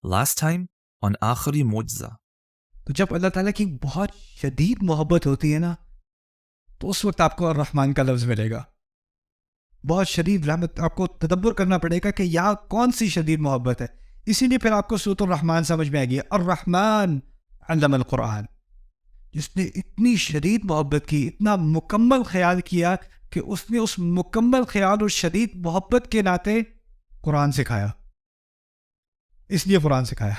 Last time on آخری معجزہ. تو جب اللہ تعالیٰ کی بہت شدید محبت ہوتی ہے نا تو اس وقت آپ کو الرحمن کا لفظ ملے گا. بہت شدید رحمت. آپ کو تدبر کرنا پڑے گا کہ یہاں کون سی شدید محبت ہے. اسی لیے پھر آپ کو سورۃ الرحمن سمجھ میں آئے گی. الرحمن علم القرآن, جس نے اتنی شدید محبت کی, اتنا مکمل خیال کیا کہ اس نے اس مکمل خیال اور شدید محبت کے ناطے قرآن سکھایا. اس لیے قرآن سکھایا.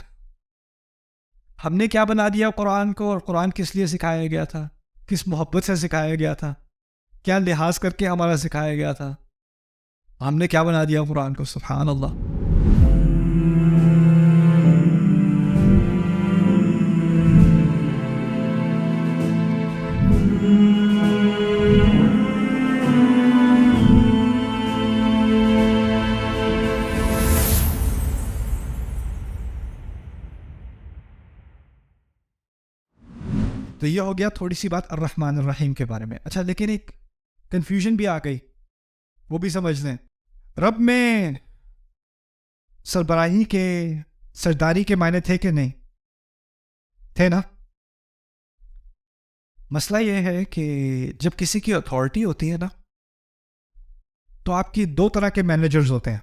ہم نے کیا بنا دیا قرآن کو, اور قرآن کس لیے سکھایا گیا تھا, کس محبت سے سکھایا گیا تھا, کیا لحاظ کر کے ہمارا سکھایا گیا تھا. ہم نے کیا بنا دیا قرآن کو. سبحان اللہ. تو یہ ہو گیا تھوڑی سی بات الرحمن الرحیم کے بارے میں. اچھا, لیکن ایک کنفیوژن بھی آ گئی, وہ بھی سمجھ لیں. رب میں سربراہی کے, سرداری کے معنی تھے کہ نہیں تھے نا. مسئلہ یہ ہے کہ جب کسی کی اتھارٹی ہوتی ہے نا تو آپ کی دو طرح کے مینیجرز ہوتے ہیں.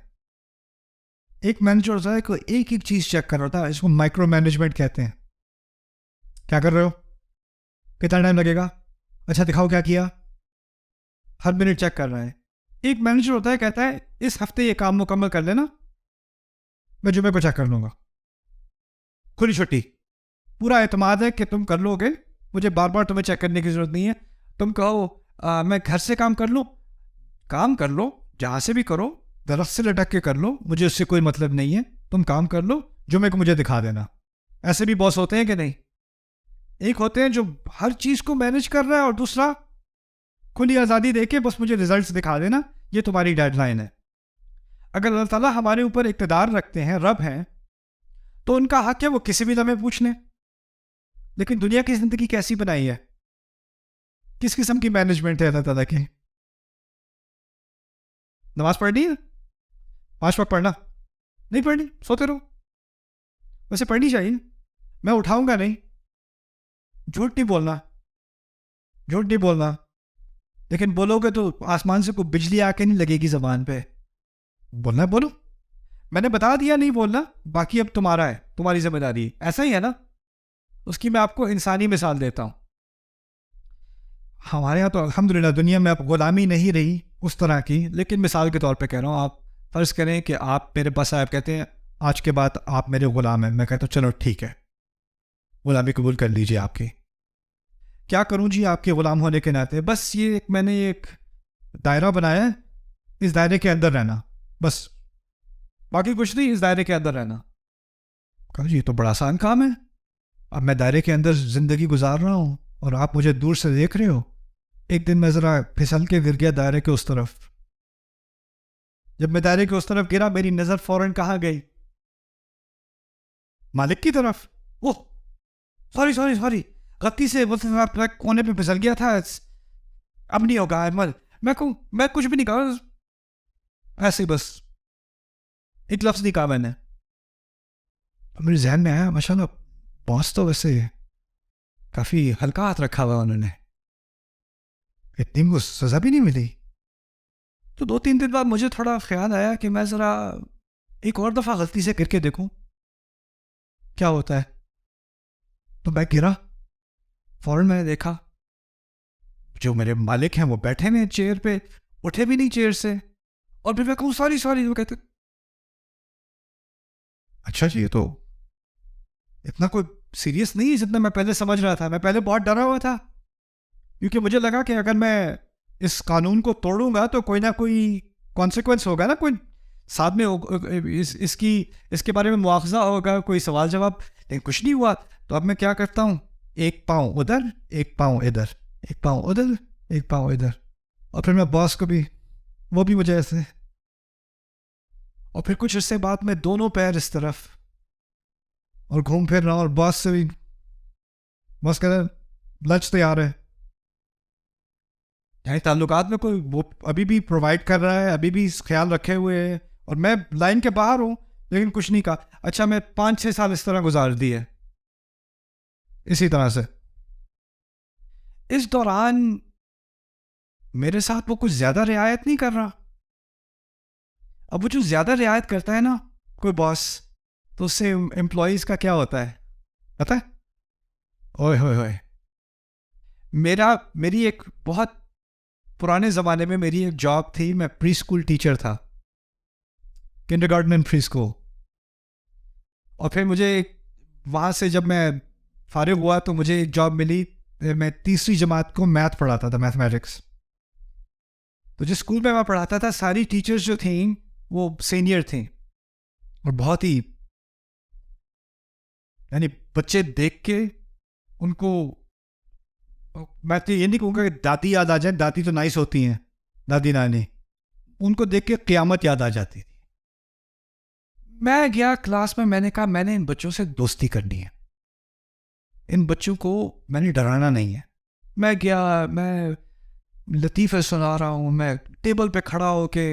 ایک مینیجر ہوتا ہے کہ ایک ایک چیز چیک کر رہا ہوتا ہے, اس کو مائکرو مینجمنٹ کہتے ہیں. کیا کر رہے ہو, کتنا ٹائم لگے گا, اچھا دکھاؤ کیا کیا, ہر منٹ چیک کر رہا ہے. ایک مینیجر ہوتا ہے, کہتا ہے اس ہفتے یہ کام مکمل کر لینا, میں جمعے کو چیک کر لوں گا, کھلی چھٹی. پورا اعتماد ہے کہ تم کر لو گے, مجھے بار بار تمہیں چیک کرنے کی ضرورت نہیں ہے. تم کہو میں گھر سے کام کر لوں, کام کر لو, جہاں سے بھی کرو, درخت سے لٹک کے کر لو, مجھے اس سے کوئی مطلب نہیں ہے. تم کام کر لو, جمعے کو مجھے دکھا دینا. ایسے بھی باس ہوتے ہیں کہ نہیں. ایک ہوتے ہیں جو ہر چیز کو مینج کر رہا ہے, اور دوسرا کھلی آزادی دے کے بس مجھے ریزلٹس دکھا دینا, یہ تمہاری ڈیڈ لائن ہے. اگر اللہ تعالیٰ ہمارے اوپر اقتدار رکھتے ہیں, رب ہیں, تو ان کا حق ہے وہ کسی بھی لمحے پوچھ لیں. لیکن دنیا کی زندگی کیسی بنائی ہے, کس قسم کی مینجمنٹ ہے اللہ تعالیٰ کی. نماز پڑھنی ہے, 5 وقت پڑھنا, نہیں پڑھنی سوتے رہو. ویسے پڑھنی چاہیے, میں اٹھاؤں گا نہیں. جھوٹ نہیں بولنا, جھوٹ نہیں بولنا. لیکن بولو گے تو آسمان سے کوئی بجلی آ کے نہیں لگے گی زبان پہ. بولنا ہے بولو, میں نے بتا دیا نہیں بولنا, باقی اب تمہارا ہے, تمہاری ذمہ داری. ایسا ہی ہے نا. اس کی میں آپ کو انسانی مثال دیتا ہوں. ہمارے یہاں تو الحمدللہ دنیا میں اب غلامی نہیں رہی اس طرح کی, لیکن مثال کے طور پہ کہہ رہا ہوں. آپ فرض کریں کہ آپ میرے پاس آئے, کہتے ہیں آج کے بعد آپ میرے غلام ہیں. میں کہتا ہوں چلو ٹھیک ہے, غلامی قبول کر لیجیے آپ کی. کیا کروں جی آپ کے غلام ہونے کے ناطے, بس یہ میں نے ایک دائرہ بنایا ہے, اس دائرے کے اندر رہنا بس, باقی کچھ نہیں, اس دائرے کے اندر رہنا. کہا جی یہ تو بڑا آسان کام ہے. اب میں دائرے کے اندر زندگی گزار رہا ہوں اور آپ مجھے دور سے دیکھ رہے ہو. ایک دن میں ذرا پھسل کے گر گیا دائرے کے اس طرف. جب میں دائرے کے اس طرف گرا, میری نظر فوراً کہاں گئی, مالک کی طرف. اوہ سوری سوری سوری, غلطی سے کونے پہ پھسل گیا تھا, اب نہیں ہوگا. میں کچھ بھی نہیں کہا, ایسے ہی بس ایک لفظ نہیں کہا میں نے. میرے ذہن میں آیا ماشاء اللہ باس تو ویسے کافی ہلکا ہاتھ رکھا ہوا انہوں نے, اتنی کو سزا بھی نہیں ملی. تو 2-3 دن بعد مجھے تھوڑا خیال آیا کہ میں ذرا ایک اور دفعہ غلطی سے گر کے دیکھوں کیا ہوتا ہے. تو میں گرا, فوراً میں نے دیکھا جو میرے مالک ہیں وہ بیٹھے ہوئے چیئر پہ, اٹھے بھی نہیں چیئر سے. اور پھر میں کہوں سوری سوری, وہ کہتے اچھا جی یہ تو اتنا کوئی سیریس نہیں ہے جتنا میں پہلے سمجھ رہا تھا. میں پہلے بہت ڈرا ہوا تھا, کیونکہ مجھے لگا کہ اگر میں اس قانون کو توڑوں گا تو کوئی نہ کوئی کانسیکوینس ہوگا نا, کوئی ساتھ میں اس کے بارے میں مواخذہ ہوگا, کوئی سوال جواب. لیکن کچھ نہیں ہوا. تو اب میں کیا کرتا ہوں, ایک پاؤں ادھر, ایک پاؤں ادھر, ایک پاؤں ادھر, ایک پاؤں ادھر. اور پھر میں باس کو بھی, وہ بھی مجھے ایسے. اور پھر کچھ عرصے بعد میں دونوں پیر اس طرف اور گھوم پھر رہا ہوں, اور باس سے بھی, باس کہہ رہا لنچ تیار ہے. یعنی تعلقات میں کوئی وہ ابھی بھی پرووائڈ کر رہا ہے, ابھی بھی خیال رکھے ہوئے ہے, اور میں لائن کے باہر ہوں لیکن کچھ نہیں کہا. اچھا میں 5-6 سال اس طرح گزار دیے اسی طرح سے. اس دوران میرے ساتھ وہ کچھ زیادہ رعایت نہیں کر رہا. اب وہ جو زیادہ رعایت کرتا ہے نا کوئی باس, تو اس سے امپلائیز کا کیا ہوتا ہے پتہ ہے؟ اوئے ہوئے ہوئے. میری ایک بہت پرانے زمانے میں میری ایک جاب تھی. میں پری اسکول ٹیچر تھا, kindergarten and pre school. اور پھر مجھے وہاں سے جب میں فارغ ہوا تو مجھے ایک جاب ملی. میں 3ری جماعت کو میتھ پڑھاتا تھا, میتھمیٹکس. تو جس اسکول میں پڑھاتا تھا ساری ٹیچرز جو تھیں وہ سینئر تھیں, اور بہت ہی یعنی بچے دیکھ کے ان کو, میں تو یہ نہیں کہوں گا کہ دادی یاد آ جائیں, دادی تو نائس ہوتی ہیں دادی نانی, ان کو دیکھ کے قیامت یاد آ جاتی تھی. میں گیا کلاس میں نے کہا میں نے ان بچوں سے دوستی کرنی ہے, ان بچوں کو میں نے ڈرانا نہیں ہے. میں گیا, میں لطیفے سنا رہا ہوں, میں ٹیبل پہ کھڑا ہو کے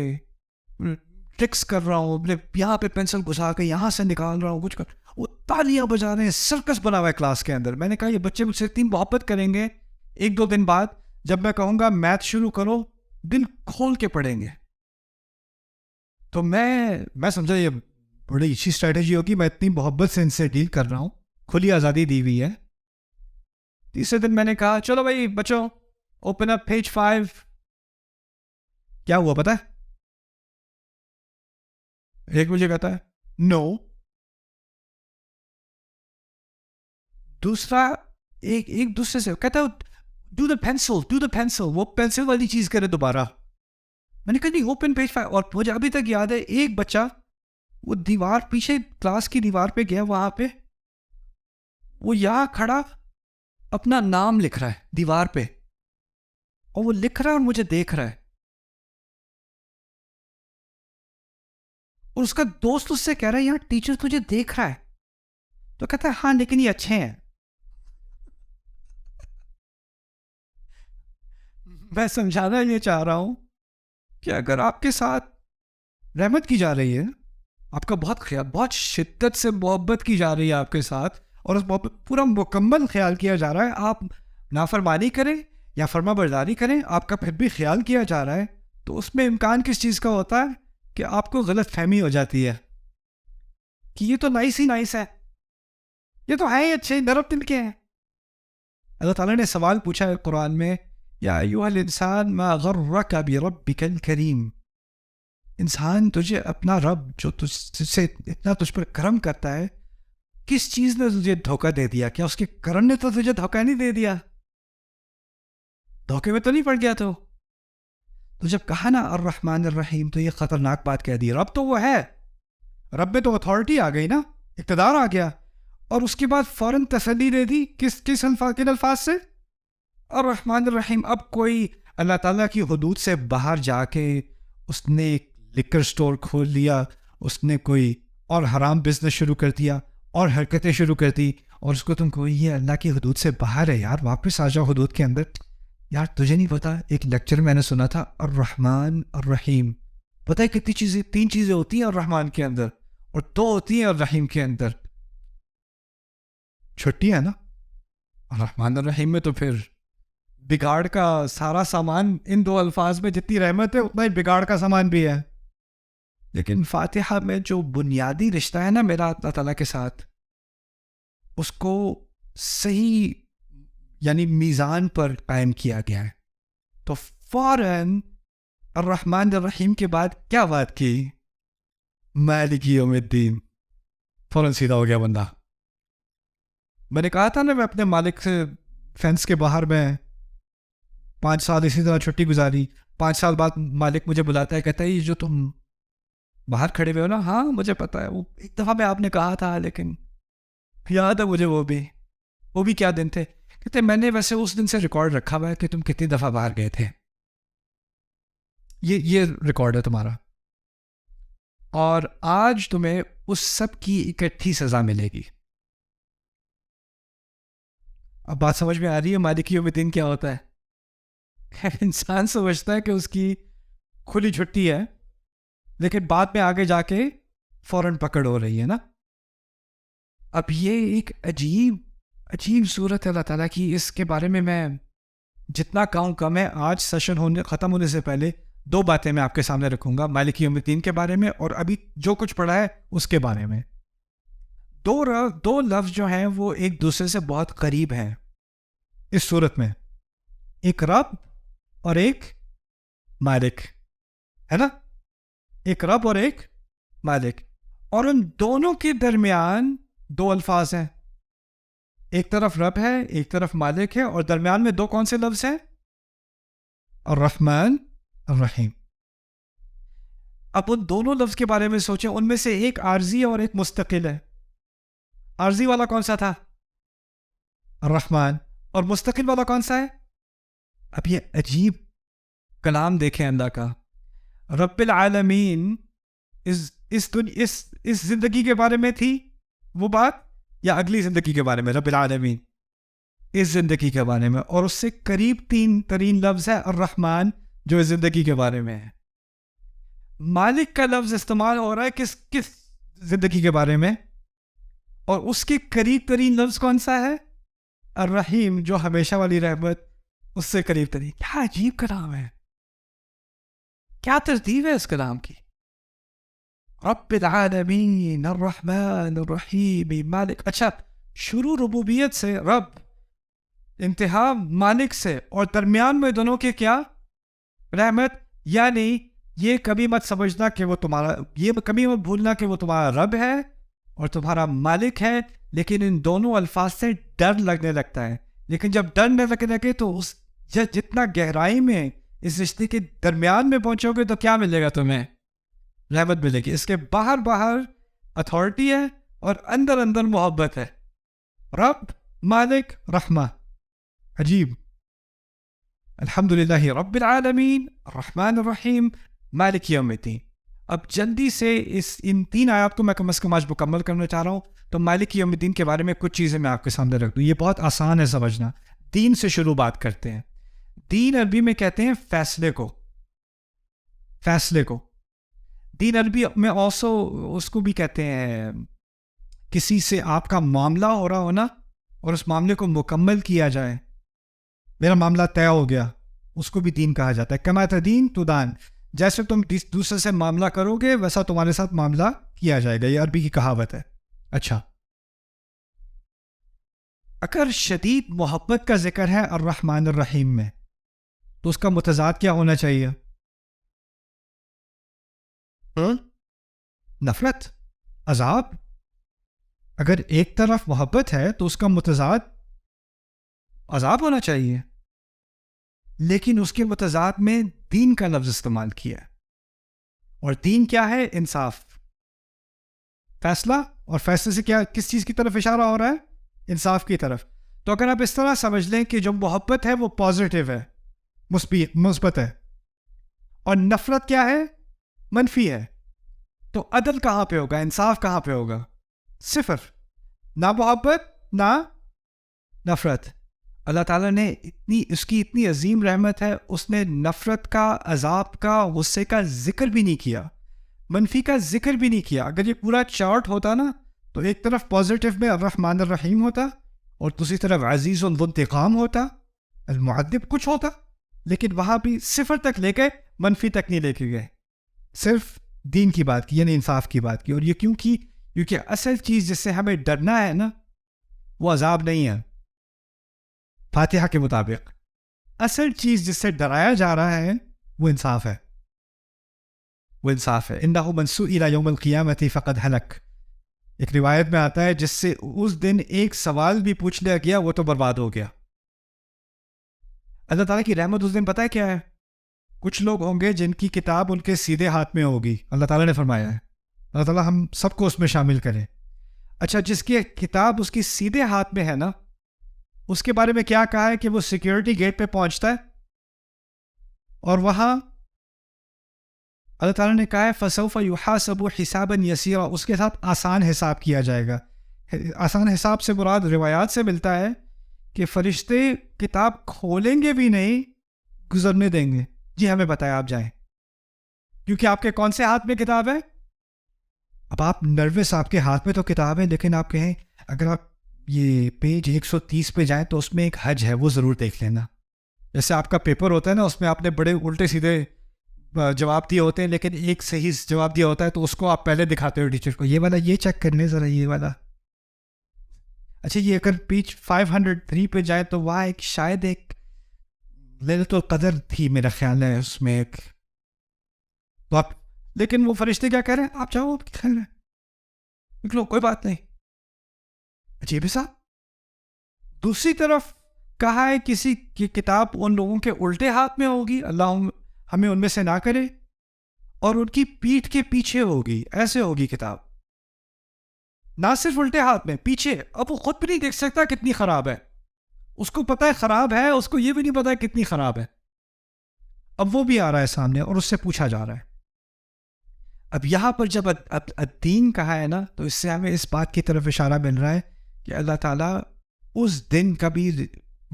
ٹرکس کر رہا ہوں, یہاں پہ پینسل گھسا کے یہاں سے نکال رہا ہوں, کچھ کر, وہ تالیاں بجا رہے ہیں, سرکس بنا ہوا ہے کلاس کے اندر. میں نے کہا یہ بچے مجھ سے اتنی محبت کریں گے, 1-2 دن بعد جب میں کہوں گا میتھ شروع کرو دل کھول کے پڑھیں گے. تو میں سمجھا یہ بڑی اچھی اسٹریٹجی ہوگی, میں اتنی محبت سے ان سے ڈیل کر رہا ہوں, کھلی آزادی دی ہوئی ہے. تیسرے دن میں نے کہا چلو بھائی بچوں اوپن اپ پیج 5. کیا ہوا پتہ ہے؟ ایک مجھے کہتا ہے نو, دوسرا ایک دوسرے سے کہتا ہے ڈو دا پینسل, وہ پینسل والی چیز کرے دوبارہ. میں نے کہا نہیں اوپن پیج 5. اور مجھے ابھی تک یاد ہے ایک بچہ وہ دیوار پیچھے کلاس کی دیوار پہ گیا, وہاں پہ وہ یہاں کھڑا اپنا نام لکھ رہا ہے دیوار پہ, اور وہ لکھ رہا ہے اور مجھے دیکھ رہا ہے. اور اس کا دوست اس سے کہہ رہا ہے یار ٹیچر تجھے دیکھ رہا ہے, تو کہتا ہے ہاں لیکن یہ اچھے ہیں. میں سمجھانا یہ چاہ رہا ہوں کہ اگر آپ کے ساتھ رحمت کی جا رہی ہے, آپ کا بہت خیال, بہت شدت سے محبت کی جا رہی ہے آپ کے ساتھ, اور اس محبت پورا مکمل خیال کیا جا رہا ہے, آپ نافرمانی کریں یا فرما برداری کریں آپ کا پھر بھی خیال کیا جا رہا ہے, تو اس میں امکان کس چیز کا ہوتا ہے کہ آپ کو غلط فہمی ہو جاتی ہے کہ یہ تو نائس ہی نائس ہے, یہ تو ہے ہی اچھے نرم دل کے ہیں. اللہ تعالیٰ نے سوال پوچھا ہے قرآن میں, یا ایھا الانسان ما غرک بربک الکریم, انسان تجھے اپنا رب جو تجھ سے اتنا تجھ پر کرم کرتا ہے, کس چیز نے تجھے دھوکہ دے دیا؟ کیا اس کے کرم نے تو تجھے دھوکہ نہیں دے دیا؟ دھوکے میں تو نہیں پڑ گیا تو جب کہا نا الرحمن الرحیم تو یہ خطرناک بات کہہ دی. رب تو وہ ہے, رب میں تو اتھارٹی آ گئی نا, اقتدار آ گیا, اور اس کے بعد فوراً تسلی دے دی کن الفاظ سے؟ الرحمن الرحیم. اب کوئی اللہ تعالیٰ کی حدود سے باہر جا کے اس نے ایک لکر سٹور کھول لیا, اس نے کوئی اور حرام بزنس شروع کر دیا اور حرکتیں شروع کر دی, اور اس کو تم کو یہ اللہ کی حدود سے باہر ہے یار, واپس آ جاؤ حدود کے اندر. یار تجھے نہیں پتا, ایک لیکچر میں نے سنا تھا الرحمن الرحیم, پتہ ہے کتنی چیزیں, 3 چیزیں ہوتی ہیں الرحمن کے اندر اور 2 ہوتی ہیں الرحیم کے اندر. چھٹی ہے نا الرحمن الرحیم میں, تو پھر بگاڑ کا سارا سامان ان 2 الفاظ میں, جتنی رحمت ہے اتنا ہی بگاڑ کا سامان بھی ہے. لیکن فاتحہ میں جو بنیادی رشتہ ہے نا میرا اللہ تعالیٰ کے ساتھ, اس کو صحیح یعنی میزان پر قائم کیا گیا ہے. تو فوراً الرحمن الرحیم کے بعد کیا بات کی؟ مالک یوم الدین. فوراً سیدھا ہو گیا بندہ. میں نے کہا تھا نا میں اپنے مالک سے فینس کے باہر میں 5 سال اسی طرح چھٹی گزاری. 5 سال بعد مالک مجھے بلاتا ہے, کہتا ہے یہ جو تم باہر کھڑے ہوئے ہو نا, ہاں مجھے پتا ہے, وہ ایک دفعہ میں آپ نے کہا تھا, لیکن یاد ہے مجھے وہ بھی کیا دن تھے. کہتے میں نے ویسے اس دن سے ریکارڈ رکھا ہوا ہے کہ تم کتنی دفعہ باہر گئے تھے, یہ ریکارڈ ہے تمہارا, اور آج تمہیں اس سب کی اکٹھی سزا ملے گی. اب بات سمجھ میں آ رہی ہے مالک یوم الدین کیا ہوتا ہے؟ انسان سمجھتا ہے کہ اس کی کھلی چھٹی ہے, لیکن بعد میں آگے جا کے فوراً پکڑ ہو رہی ہے نا. اب یہ ایک عجیب صورت ہے اللہ تعالیٰ کی. اس کے بارے میں جتنا کہوں کم ہے. آج سیشن ختم ہونے سے پہلے 2 باتیں میں آپ کے سامنے رکھوں گا, مالک یوم الدین کے بارے میں اور ابھی جو کچھ پڑھا ہے اس کے بارے میں. 2 لفظ جو ہیں وہ ایک دوسرے سے بہت قریب ہیں اس صورت میں. ایک رب اور ایک مالک ہے نا, ایک رب اور ایک مالک. اور ان دونوں کے درمیان 2 الفاظ ہیں. ایک طرف رب ہے, ایک طرف مالک ہے, اور درمیان میں 2 کون سے لفظ ہیں؟ الرحمن الرحیم. اب ان دونوں لفظ کے بارے میں سوچیں. ان میں سے ایک عارضی ہے اور ایک مستقل ہے. عارضی والا کون سا تھا؟ الرحمن. اور مستقل والا کون سا ہے؟ اب یہ عجیب کلام دیکھیں اللہ کا. رب العالمین اس زندگی کے بارے میں تھی وہ بات, یا اگلی زندگی کے بارے میں؟ رب العالمین اس زندگی کے بارے میں. اور اس سے قریب 3 ترین لفظ ہے الرحمن, جو اس زندگی کے بارے میں ہے. مالک کا لفظ استعمال ہو رہا ہے کس زندگی کے بارے میں, اور اس کے قریب ترین لفظ کون سا ہے؟ الرحیم, جو ہمیشہ والی رحمت, اس سے قریب ترین. کیا عجیب کلام ہے, کیا ترتیب ہے اس کلام کی. رب العالمین الرحمن الرحیم مالک. اچھا, شروع ربوبیت سے رب, انتہا مالک سے, اور درمیان میں دونوں کے کیا؟ رحمت. یعنی یہ کبھی مت سمجھنا کہ وہ تمہارا, یہ کبھی مت بھولنا کہ وہ تمہارا رب ہے اور تمہارا مالک ہے. لیکن ان دونوں الفاظ سے ڈر لگنے لگتا ہے. لیکن جب ڈر نہ لگنے لگے تو اس جتنا گہرائی میں اس رشتے کے درمیان میں پہنچو گے تو کیا ملے گا تمہیں؟ رحمت ملے گی. اس کے باہر اتھارٹی ہے اور اندر محبت ہے. رب, مالک, رحمہ. عجیب. الحمدللہ رب العالمین الرحمن الرحیم مالک یوم الدین. اب جلدی سے ان 3 آیات کو میں کم از کم آج مکمل کرنا چاہ رہا ہوں. تو مالک یوم الدین کے بارے میں کچھ چیزیں میں آپ کے سامنے رکھ دوں. یہ بہت آسان ہے سمجھنا. دین سے شروع بات کرتے ہیں. دین عربی میں کہتے ہیں فیصلے کو. دین عربی میں اس کو بھی کہتے ہیں کسی سے آپ کا معاملہ ہو رہا ہونا اور اس معاملے کو مکمل کیا جائے. میرا معاملہ طے ہو گیا, اس کو بھی دین کہا جاتا ہے. کما تدین تدان, جیسے تم دوسرے سے معاملہ کرو گے ویسا تمہارے ساتھ معاملہ کیا جائے گا. یہ عربی کی کہاوت ہے. اچھا, اگر شدید محبت کا ذکر ہے الرحمن الرحیم میں تو اس کا متضاد کیا ہونا چاہیے؟ نفرت, عذاب. اگر ایک طرف محبت ہے تو اس کا متضاد عذاب ہونا چاہیے. لیکن اس کے متضاد میں دین کا لفظ استعمال کیا ہے. اور دین کیا ہے؟ انصاف, فیصلہ. اور فیصلے سے کیا, کس چیز کی طرف اشارہ ہو رہا ہے؟ انصاف کی طرف. تو اگر آپ اس طرح سمجھ لیں کہ جو محبت ہے وہ پازیٹیو ہے, مثبت ہے, اور نفرت کیا ہے؟ منفی ہے, تو عدل کہاں پہ ہوگا؟ انصاف کہاں پہ ہوگا؟ 0. نہ محبت نہ نفرت. اللہ تعالیٰ نے اس کی اتنی عظیم رحمت ہے, اس نے نفرت کا, عذاب کا, غصے کا ذکر بھی نہیں کیا, منفی کا ذکر بھی نہیں کیا. اگر یہ پورا چارٹ ہوتا نا تو ایک طرف پازیٹیو میں الرحمن الرحیم ہوتا اور دوسری طرف عزیز ذو انتقام ہوتا, المعذب کچھ ہوتا. لیکن وہاں بھی 0 تک لے کے منفی تک نہیں لے کے گئے, صرف دین کی بات کی, یعنی انصاف کی بات کی. اور یہ کیونکہ اصل چیز جس سے ہمیں ڈرنا ہے نا وہ عذاب نہیں ہے. فاتحہ کے مطابق اصل چیز جس سے ڈرایا جا رہا ہے وہ انصاف ہے. انہ من سئل یوم القیامۃ فقد ہلک. ایک روایت میں آتا ہے جس سے اس دن ایک سوال بھی پوچھ لیا گیا وہ تو برباد ہو گیا. اللہ تعالیٰ کی رحمت اس دن پتہ ہے کیا ہے؟ کچھ لوگ ہوں گے جن کی کتاب ان کے سیدھے ہاتھ میں ہوگی. اللہ تعالیٰ نے فرمایا ہے, اللہ تعالیٰ ہم سب کو اس میں شامل کرے. اچھا, جس کی کتاب اس کی سیدھے ہاتھ میں ہے نا, اس کے بارے میں کیا کہا ہے کہ وہ سیکیورٹی گیٹ پہ پہنچتا ہے اور وہاں اللہ تعالیٰ نے کہا ہے فَسَوْفَ يُحَاسَبُ حِسَابًا يَسِيرًا, اس کے ساتھ آسان حساب کیا جائے گا. آسان حساب سے مراد روایات سے ملتا ہے کہ فرشتے کتاب کھولیں گے بھی نہیں, گزرنے دیں گے. جی ہمیں بتایا, آپ جائیں, کیونکہ آپ کے کون سے ہاتھ میں کتاب ہے؟ اب آپ نروس، آپ کے ہاتھ میں تو کتاب ہے، لیکن آپ کہیں اگر آپ یہ پیج 130 پہ جائیں تو اس میں ایک حج ہے، وہ ضرور دیکھ لینا. جیسے آپ کا پیپر ہوتا ہے نا، اس میں آپ نے بڑے الٹے سیدھے جواب دیے ہوتے ہیں، لیکن ایک صحیح جواب دیا ہوتا ہے تو اس کو آپ پہلے دکھاتے ہو ٹیچر کو، یہ والا یہ چیک کر لیں ذرا، یہ والا. اچھا یہ اگر پیج 503 پہ جائے تو وہاں ایک شاید ایک لیلۃ القدر تھی میرا خیال ہے اس میں ایک، تو آپ، لیکن وہ فرشتے کیا کہہ رہے ہیں، آپ چاہو آپ خیر ہے نکلو کوئی بات نہیں. عجیب ہے صاحب. دوسری طرف کہا ہے کسی کی کتاب ان لوگوں کے الٹے ہاتھ میں ہوگی، اللہ ہمیں ان میں سے نہ کرے، اور ان کی پیٹھ کے پیچھے ہوگی، ایسے ہوگی کتاب. نہ صرف الٹے ہاتھ میں، پیچھے. اب وہ خود بھی نہیں دیکھ سکتا کتنی خراب ہے، اس کو پتا ہے خراب ہے، اس کو یہ بھی نہیں پتا کتنی خراب ہے. اب وہ بھی آ رہا ہے سامنے اور اس سے پوچھا جا رہا ہے. اب یہاں پر جب الدین کہا ہے نا، تو اس سے ہمیں اس بات کی طرف اشارہ مل رہا ہے کہ اللہ تعالیٰ اس دن کا بھی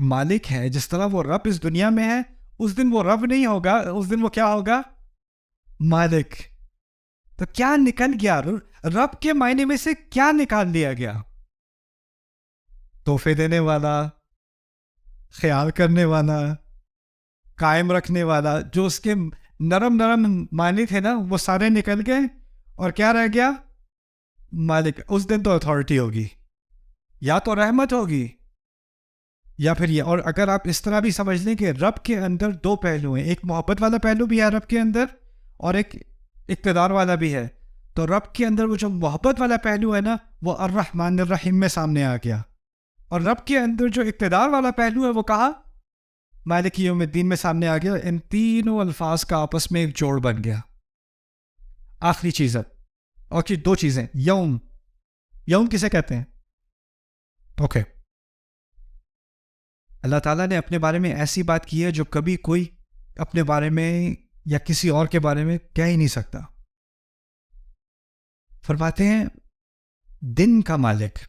مالک ہے. جس طرح وہ رب اس دنیا میں ہے، اس دن وہ رب نہیں ہوگا، اس دن وہ کیا ہوگا، مالک. تو کیا نکل گیا، رب کے معنی میں سے کیا نکال لیا گیا، تحفے دینے والا، خیال کرنے والا، قائم رکھنے والا. جو اس کے نرم نرم معنی تھے نا وہ سارے نکل گئے، اور کیا رہ گیا، مالک. اس دن تو اتھارٹی ہوگی، یا تو رحمت ہوگی یا پھر یہ. اور اگر آپ اس طرح بھی سمجھ لیں کہ رب کے اندر دو پہلو ہیں، ایک محبت والا پہلو بھی ہے رب کے اندر، اور ایک اقتدار والا بھی ہے، تو رب کے اندر وہ جو محبت والا پہلو ہے نا، وہ الرحمن الرحیم میں سامنے آ گیا. اور رب کے اندر جو اقتدار والا پہلو ہے وہ کہا، مالک یوم الدین میں سامنے آ گیا. ان تینوں الفاظ کا آپس میں ایک جوڑ بن گیا. آخری چیز ہے، اور دو چیزیں. یوم، یوم کسے کہتے ہیں؟ اوکے. اللہ تعالیٰ نے اپنے بارے میں ایسی بات کی ہے جو کبھی کوئی اپنے بارے میں یا کسی اور کے بارے میں کہہ ہی نہیں سکتا. فرماتے ہیں دن کا مالک.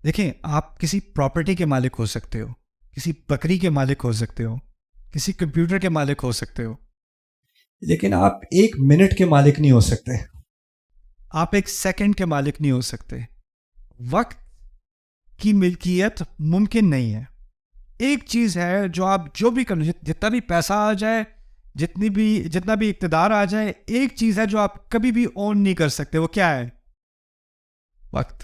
دیکھیں، آپ کسی پراپرٹی کے مالک ہو سکتے ہو، کسی بکری کے مالک ہو سکتے ہو، کسی کمپیوٹر کے مالک ہو سکتے ہو، لیکن آپ ایک منٹ کے مالک نہیں ہو سکتے، آپ ایک سیکنڈ کے مالک نہیں ہو سکتے. وقت کی ملکیت ممکن نہیں ہے. ایک چیز ہے جو آپ جو بھی کرو، جتنا بھی پیسہ آ جائے، جتنا بھی اقتدار آ جائے، ایک چیز ہے جو آپ کبھی بھی اون نہیں کر سکتے. وہ کیا ہے؟ وقت.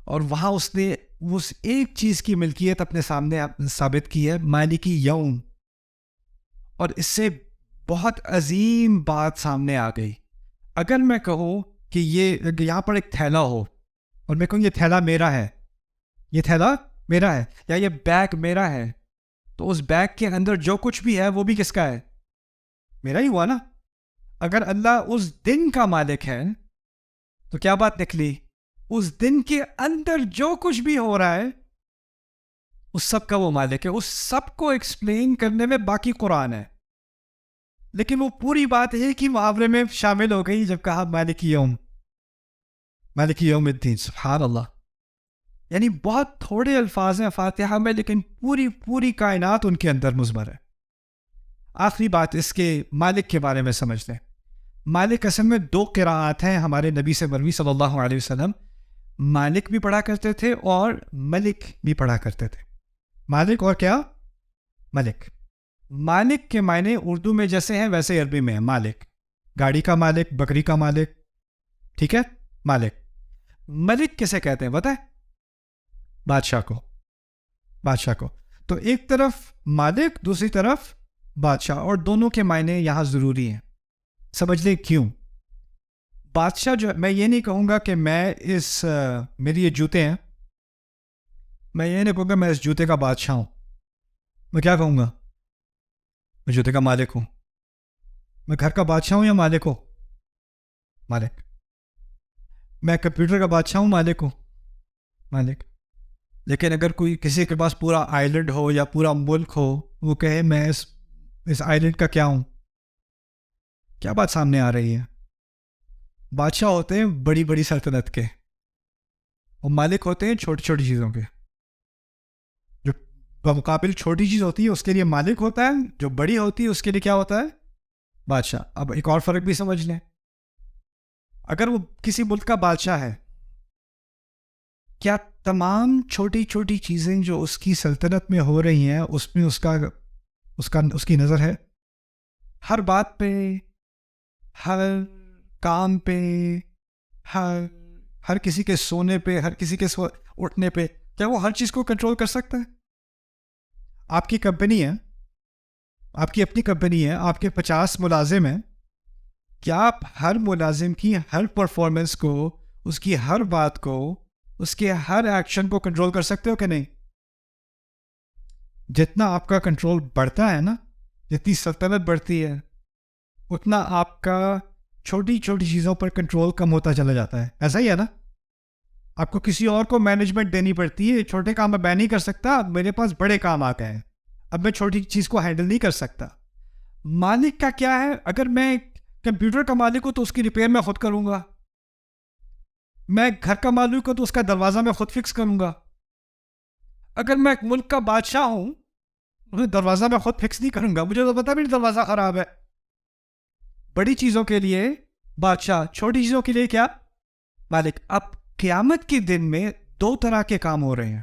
اور وہاں اس نے اس ایک چیز کی ملکیت اپنے سامنے ثابت کی ہے، مالکی یوم. اور اس سے بہت عظیم بات سامنے آ گئی. اگر میں کہوں کہ یہاں پر ایک تھیلا ہو، اور میں کہوں یہ تھیلا میرا ہے، یہ تھیلا میرا ہے، یا یہ بیگ میرا ہے، تو اس بیگ کے اندر جو کچھ بھی ہے وہ بھی کس کا ہے؟ میرا ہی ہوا نا. اگر اللہ اس دن کا مالک ہے تو کیا بات نکلی؟ اس دن کے اندر جو کچھ بھی ہو رہا ہے اس سب کا وہ مالک ہے. اس سب کو ایکسپلین کرنے میں باقی قرآن ہے، لیکن وہ پوری بات ایک ہی محاورے میں شامل ہو گئی جب کہا مالک یوم، مالک یوم الدین. سبحان اللہ. یعنی بہت تھوڑے الفاظ ہیں فاتحہ میں، لیکن پوری کائنات ان کے اندر مضمر ہے. آخری بات اس کے مالک کے بارے میں سمجھ لیں. مالک اصل میں دو قراءات ہیں ہمارے نبی سے مروی صلی اللہ علیہ وسلم. مالک بھی پڑھا کرتے تھے اور ملک بھی پڑھا کرتے تھے. مالک اور کیا؟ ملک. مالک کے معنی اردو میں جیسے ہیں ویسے عربی میں ہے. مالک، گاڑی کا مالک، بکری کا مالک، ٹھیک ہے، مالک. ملک کسے کہتے ہیں بتائیں؟ بادشاہ کو. بادشاہ کو. تو ایک طرف مالک، دوسری طرف بادشاہ، اور دونوں کے معنی یہاں ضروری ہیں. سمجھ لیں کیوں. بادشاہ جو، میں یہ نہیں کہوں گا کہ میری یہ جوتے ہیں، میں یہ نہیں کہوں گا میں اس جوتے کا بادشاہ ہوں. میں کیا کہوں گا؟ میں جوتے کا مالک ہوں. میں گھر کا بادشاہ ہوں یا مالک ہوں؟ مالک. میں کمپیوٹر کا بادشاہ ہوں، مالک ہوں، مالک. لیکن اگر کوئی کسی کے پاس پورا آئیلینڈ ہو یا پورا ملک ہو، وہ کہے میں اس آئیلینڈ کا کیا ہوں؟ کیا بات سامنے آ رہی ہے؟ بادشاہ ہوتے ہیں بڑی بڑی سلطنت کے، اور مالک ہوتے ہیں چھوٹی چھوٹی چیزوں کے. جو بمقابل چھوٹی چیز ہوتی ہے اس کے لیے مالک ہوتا ہے، جو بڑی ہوتی ہے اس کے لیے کیا ہوتا ہے؟ بادشاہ. اب ایک اور فرق بھی سمجھ لیں. اگر وہ کسی ملک کا بادشاہ ہے، کیا تمام چھوٹی چھوٹی چیزیں جو اس کی سلطنت میں ہو رہی ہیں اس میں اس کی نظر ہے؟ ہر بات پہ، ہر کام پہ، ہر کسی کے سونے پہ، ہر کسی کے اٹھنے پہ، کیا وہ ہر چیز کو کنٹرول کر سکتا ہے؟ آپ کی کمپنی ہے، آپ کی اپنی کمپنی ہے، آپ کے 50 ملازم ہیں، کیا آپ ہر ملازم کی ہر پرفارمنس کو، اس کی ہر بات کو، اس کے ہر ایکشن کو کنٹرول کر سکتے ہو کہ نہیں؟ جتنا آپ کا کنٹرول بڑھتا ہے نا، جتنی سلطنت بڑھتی ہے، اتنا آپ کا چھوٹی چھوٹی چیزوں پر کنٹرول کم ہوتا چلا جاتا ہے. ایسا ہی ہے نا؟ آپ کو کسی اور کو مینجمنٹ دینی پڑتی ہے. چھوٹے کام میں نہیں کر سکتا، میرے پاس بڑے کام آ گئے ہیں، اب میں چھوٹی چیز کو ہینڈل نہیں کر سکتا. مالک کا کیا ہے؟ اگر میں کمپیوٹر کا مالک ہوں تو اس کی ریپیئر میں خود کروں گا. میں گھر کا مالک ہوں تو اس کا دروازہ میں خود فکس کروں گا. اگر میں ایک ملک کا بادشاہ ہوں، دروازہ میں خود فکس نہیں کروں گا، مجھے تو پتا بھی دروازہ خراب ہے. بڑی چیزوں کے لیے بادشاہ، چھوٹی چیزوں کے لیے کیا؟ مالک. اب قیامت کے دن میں 2 طرح کے کام ہو رہے ہیں.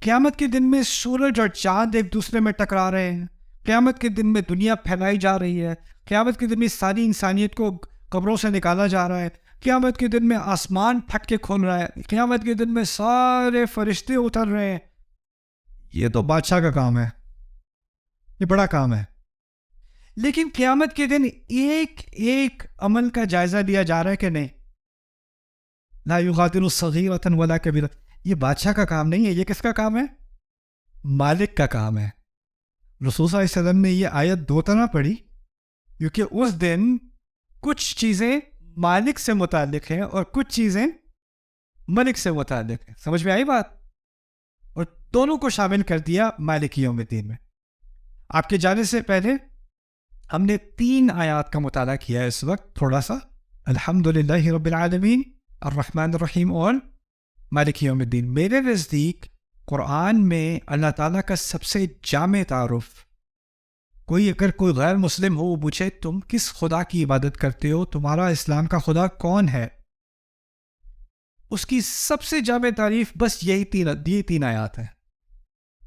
قیامت کے دن میں سورج اور چاند ایک دوسرے میں ٹکرا رہے ہیں. قیامت کے دن میں دنیا پھیلائی جا رہی ہے. قیامت کے دن میں ساری انسانیت کو قبروں سے نکالا جا رہا ہے. قیامت کے دن میں آسمان پھٹ کے کھل رہا ہے. قیامت کے دن میں سارے فرشتے اتر رہے ہیں. یہ تو بادشاہ کا کام ہے، یہ بڑا کام ہے. لیکن قیامت کے دن ایک ایک عمل کا جائزہ لیا جا رہا ہے کہ نہیں؟ لا یغادر صغیرۃ ولا کبیرۃ. یہ بادشاہ کا کام نہیں ہے. یہ کس کا کام ہے؟ مالک کا کام ہے. رسول صلی اللہ علیہ وسلم نے یہ آیت 2 طرح پڑھی، کیونکہ اس دن کچھ چیزیں مالک سے متعلق ہیں اور کچھ چیزیں ملک سے متعلق ہیں. سمجھ میں آئی بات؟ اور دونوں کو شامل کر دیا مالک یوم الدین میں. آپ کے جانے سے پہلے ہم نے 3 آیات کا مطالعہ کیا ہے اس وقت تھوڑا سا. الحمدللہ رب العالمین، الرحمن الرحیم اور مالک یوم الدین. میرے نزدیک قرآن میں اللہ تعالیٰ کا سب سے جامع تعارف، اگر کوئی غیر مسلم ہو وہ پوچھے تم کس خدا کی عبادت کرتے ہو، تمہارا اسلام کا خدا کون ہے، اس کی سب سے جامع تعریف بس یہی 3 آیات ہیں.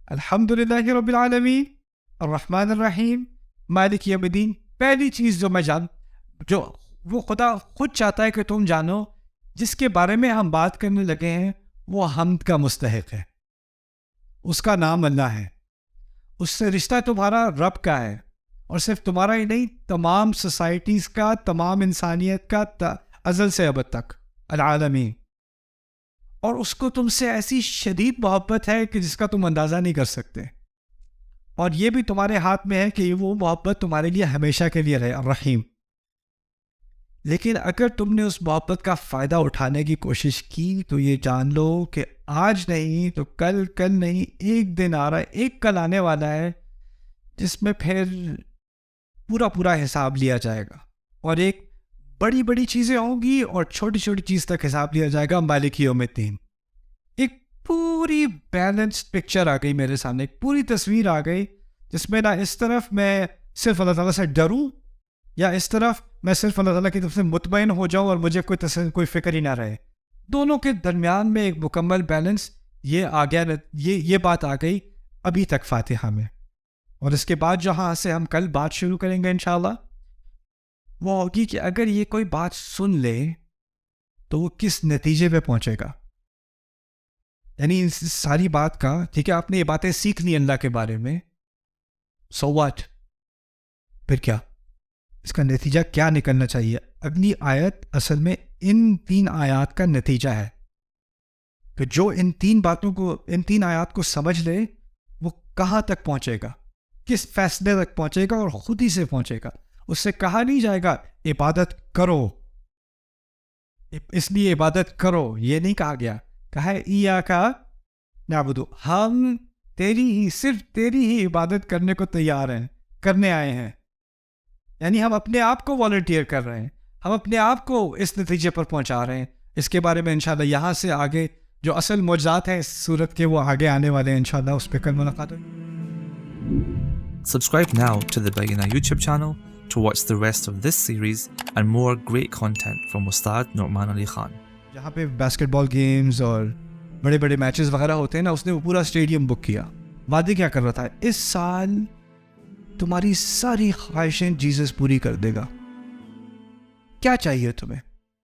الحمدللہ رب العالمین، الرحمن الرحیم، مالک یوم الدین. پہلی چیز جو وہ خدا خود چاہتا ہے کہ تم جانو، جس کے بارے میں ہم بات کرنے لگے ہیں، وہ حمد کا مستحق ہے. اس کا نام اللہ ہے. اس سے رشتہ تمہارا رب کا ہے، اور صرف تمہارا ہی نہیں، تمام سوسائٹیز کا، تمام انسانیت کا، ازل سے ابد تک، العالمین. اور اس کو تم سے ایسی شدید محبت ہے کہ جس کا تم اندازہ نہیں کر سکتے. اور یہ بھی تمہارے ہاتھ میں ہے کہ وہ محبت تمہارے لیے ہمیشہ کے لیے رہے، الرحیم. لیکن اگر تم نے اس محبت کا فائدہ اٹھانے کی کوشش کی تو یہ جان لو کہ آج نہیں تو کل نہیں، ایک دن آ رہا ہے، ایک کل آنے والا ہے جس میں پھر پورا حساب لیا جائے گا. اور ایک بڑی چیزیں ہوں گی اور چھوٹی چیز تک حساب لیا جائے گا. مالک یوم الدین. ایک پوری بیلنسڈ پکچر آ گئی میرے سامنے، ایک پوری تصویر آ گئی جس میں نہ اس طرف میں صرف اللہ تعالیٰ سے ڈروں، یا اس طرف میں صرف اللہ تعالیٰ کی طرف سے مطمئن ہو جاؤں اور مجھے کوئی فکر ہی نہ رہے. دونوں کے درمیان میں ایک مکمل بیلنس یہ آ گیا. یہ بات آ گئی ابھی تک فاتحہ میں. اور اس کے بعد جہاں سے ہم کل بات شروع کریں گے انشاءاللہ، وہ ہوگی کہ اگر یہ کوئی بات سن لے تو وہ کس نتیجے پہ پہنچے گا. یعنی اس ساری بات کا، ٹھیک ہے آپ نے یہ باتیں سیکھ لی اللہ کے بارے میں، سو واٹ، پھر کیا اس کا نتیجہ کیا نکلنا چاہیے؟ اگلی آیت اصل میں ان 3 آیات کا نتیجہ ہے کہ جو ان 3 آیات کو سمجھ لے وہ کہاں تک پہنچے گا، کس فیصلے تک پہنچے گا، اور خود ہی سے پہنچے گا. اس سے کہا نہیں جائے گا عبادت کرو، اس لیے عبادت کرو، یہ نہیں کہا گیا. کہا ہے ایاک نعبد، ہم صرف تیری ہی عبادت کرنے کو تیار ہیں، کرنے آئے ہیں. یعنی ہم اپنے آپ کو والنٹیئر کر رہے ہیں، ہم اپنے آپ کو اس نتیجے پر پہنچا رہے ہیں. اس کے بارے میں انشاءاللہ یہاں سے آگے جو اصل معجزات ہیں اس صورت کے وہ آگے آنے والے ہیں انشاءاللہ، اس پہ کل ملاقات ہوگی. Subscribe now to the Bayyinah YouTube channel to watch the rest of this series and more great content from Ustad Nu'man Ali Khan. جہاں پہ باسکٹ بال گیمز اور بڑے بڑے میچز وغیرہ ہوتے ہیں نا, اس نے وہ پورا اسٹیڈیم بک کیا. وعدے کیا کر رہا تھا, اس سال تمہاری ساری خواہشیں جیزس پوری کر دے گا. کیا چاہیے تمہیں؟